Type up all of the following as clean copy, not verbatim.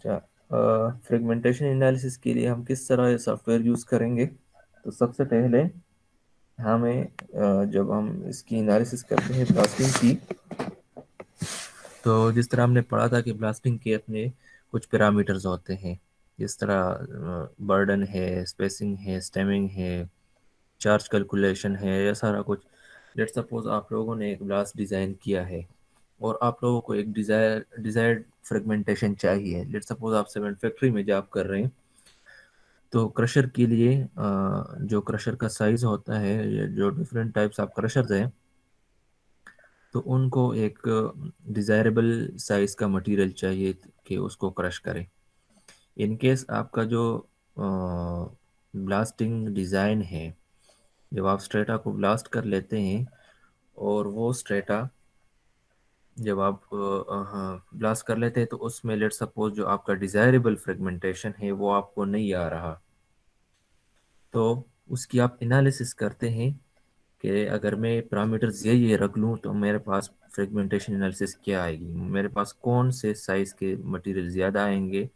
اچھا، fragmentation analysis کے لیے ہم کس طرح سافٹ ویئر یوز کریں گے؟ تو سب سے پہلے ہمیں جب ہم اس کی انالیسس کرتے ہیں بلاسٹنگ کی، تو جس طرح ہم نے پڑھا تھا کہ بلاسٹنگ کے اپنے کچھ پیرامیٹرز ہوتے ہیں، جس طرح برڈن ہے، اسپیسنگ ہے، اسٹیمنگ ہے، چارج کیلکولیشن ہے، یہ سارا کچھ۔ لیٹ سپوز آپ لوگوں نے ایک بلاسٹ ڈیزائن کیا ہے اور آپ لوگوں کو ایک ڈیزائرڈ فریگمنٹیشن چاہیے۔ لیٹ سپوز آپ سیمنٹ فیکٹری میں جاب کر رہے ہیں، تو کرشر کے لیے جو کرشر کا سائز ہوتا ہے، جو ڈفرینٹ ٹائپس آف کرشرز ہیں، تو ان کو ایک ڈیزائربل سائز کا مٹیریل چاہیے کہ اس کو کرش کرے۔ ان کیس آپ کا جو بلاسٹنگ ڈیزائن ہے، جب آپ اسٹریٹا کو بلاسٹ کر لیتے ہیں اور وہ اسٹریٹا جب آپ بلاسٹ کر لیتے ہیں، تو اس میں لیٹ سپوز جو آپ کا ڈیزائربل فریگمنٹیشن ہے وہ آپ کو نہیں آ رہا، تو اس کی آپ انالیسس کرتے ہیں کہ اگر میں پیرامیٹرز یہ رکھ لوں تو میرے پاس فریگمنٹیشن انالیسس کیا آئے گی، میرے پاس کون سے سائز کے مٹیریل زیادہ آئیں گے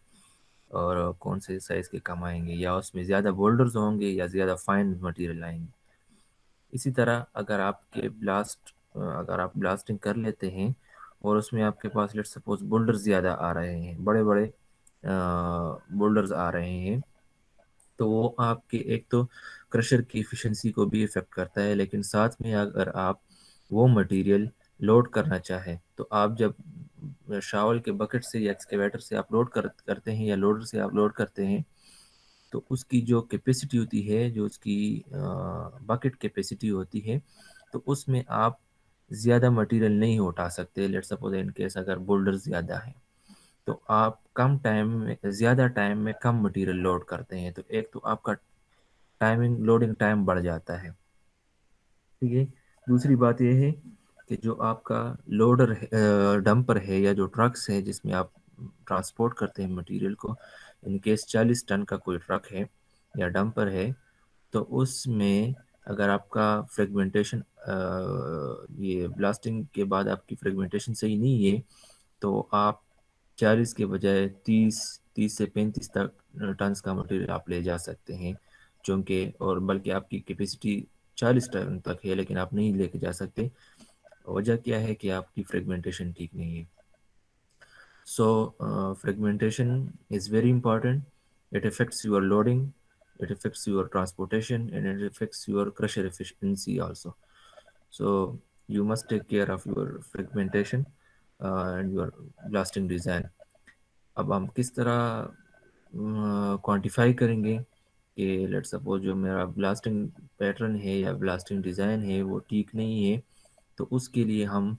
اور کون سے سائز کے کم آئیں گے، یا اس میں زیادہ بولڈرز ہوں گے یا زیادہ فائن مٹیریل آئیں گے۔ اسی طرح اگر آپ بلاسٹنگ کر لیتے ہیں اور اس میں آپ کے پاس لیٹ سپوز بولڈر زیادہ آ رہے ہیں، بڑے بڑے بولڈرز آ رہے ہیں، تو وہ آپ کے ایک تو کرشر کی ایفیشنسی کو بھی افیکٹ کرتا ہے، لیکن ساتھ میں اگر آپ وہ مٹیریل لوڈ کرنا چاہیں تو آپ جب شاول کے بکٹ سے یا ایکسکیویٹر سے آپ لوڈ کرتے ہیں یا لوڈر سے آپ لوڈ کرتے ہیں، تو اس کی جو کیپیسٹی ہوتی ہے، جو اس کی بکٹ کیپیسٹی ہوتی ہے، تو اس میں آپ زیادہ مٹیریل نہیں اٹھا سکتے۔ لیٹ سپوز ان کیس اگر بولڈر زیادہ ہیں تو آپ کم ٹائم میں زیادہ ٹائم میں کم مٹیریل لوڈ کرتے ہیں، تو ایک تو آپ کا لوڈنگ ٹائم بڑھ جاتا ہے، ٹھیک ہے۔ دوسری بات یہ ہے کہ جو آپ کا لوڈر ڈمپر ہے یا جو ٹرکس ہے جس میں آپ ٹرانسپورٹ کرتے ہیں مٹیریل کو، ان کیس 40 ٹن کا کوئی ٹرک ہے یا ڈمپر ہے، تو اس میں اگر آپ کا فریگمنٹیشن یہ بلاسٹنگ کے بعد آپ کی فریگمنٹیشن صحیح نہیں ہے، تو آپ 40 کے بجائے 30 سے 35 ٹنس کا مٹیریل آپ لے جا سکتے ہیں، چونکہ اور بلکہ آپ کی کیپیسٹی 40 ٹن تک ہے لیکن آپ نہیں لے کے جا سکتے۔ وجہ کیا ہے کہ آپ کی فریگمنٹیشن ٹھیک نہیں ہے۔ سو fragmentation is very important. It affects your loading, it affects your transportation, and it affects your crusher efficiency also. So you must take care of your fragmentation and your blasting design. اب ہم کس طرح quantify کریں گے کہ let suppose جو میرا blasting pattern ہے یا بلاسٹنگ ڈیزائن ہے وہ ٹھیک نہیں ہے، تو اس کے لیے ہم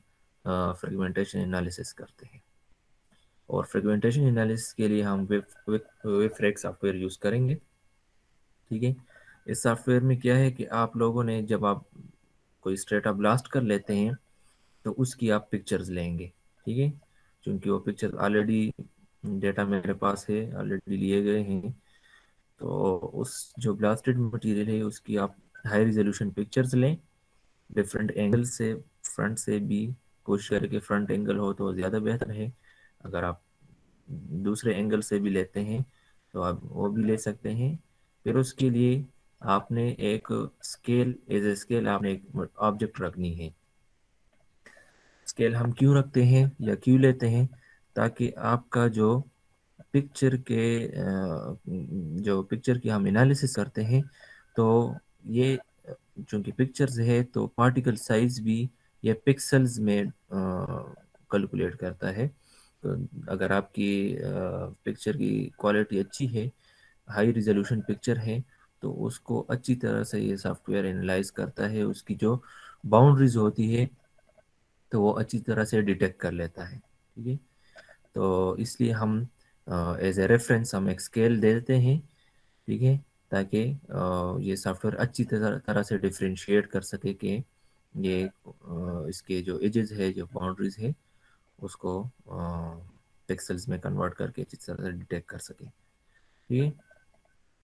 فریگمنٹیشن انالیسس کرتے ہیں، اور فریگمنٹیشن انالیسس کے لیے ہم ویب فریگ سافٹ ویئر یوز کریں گے، ٹھیک ہے۔ اس سافٹ ویئر میں کیا ہے کہ آپ لوگوں نے جب آپ کوئی اسٹریٹا بلاسٹ کر لیتے ہیں تو اس کی آپ پکچرز لیں گے، ٹھیک ہے، چونکہ وہ پکچر آلریڈی ڈیٹا میرے پاس ہے، آلریڈی لیے گئے ہیں، تو اس جو بلاسٹڈ مٹیریل ہے اس کی آپ ہائی ریزولوشن پکچرز لیں، ڈفرینٹ اینگل سے، فرنٹ سے بھی کوشش کریں کہ فرنٹ اینگل ہو تو زیادہ بہتر ہے، اگر آپ دوسرے اینگل سے بھی لیتے ہیں تو آپ وہ بھی لے سکتے ہیں۔ پھر اس کے لیے آپ نے ایک اسکیل، ایز اے اسکیل آپ نے ایک آبجیکٹ رکھنی ہے۔ اسکیل ہم کیوں رکھتے ہیں یا کیوں لیتے ہیں؟ تاکہ آپ کا جو پکچر کی ہم انالیسس کرتے ہیں، تو یہ چونکہ پکچرز ہے تو پارٹیکل سائز بھی یہ پکسلز میں کیلکولیٹ کرتا ہے، تو اگر آپ کی پکچر کی کوالٹی اچھی ہے، ہائی ریزولوشن پکچر ہے، تو اس کو اچھی طرح سے یہ سافٹ ویئر انالائز کرتا ہے، اس کی جو باؤنڈریز ہوتی ہے تو وہ اچھی طرح سے ڈیٹیکٹ کر لیتا ہے، ٹھیک ہے۔ تو اس لیے ہم ایز اے ریفرنس ہم ایک اسکیل دیتے ہیں، ٹھیک ہے، تاکہ یہ سافٹ ویئر اچھی طرح سے ڈفرینشیٹ کر سکے کہ یہ اس کے جو ایجز ہے، جو باؤنڈریز ہے، اس کو پکسلز میں کنورٹ کر کے اچھی طرح سے ڈیٹیکٹ کر سکے، ٹھیک ہے۔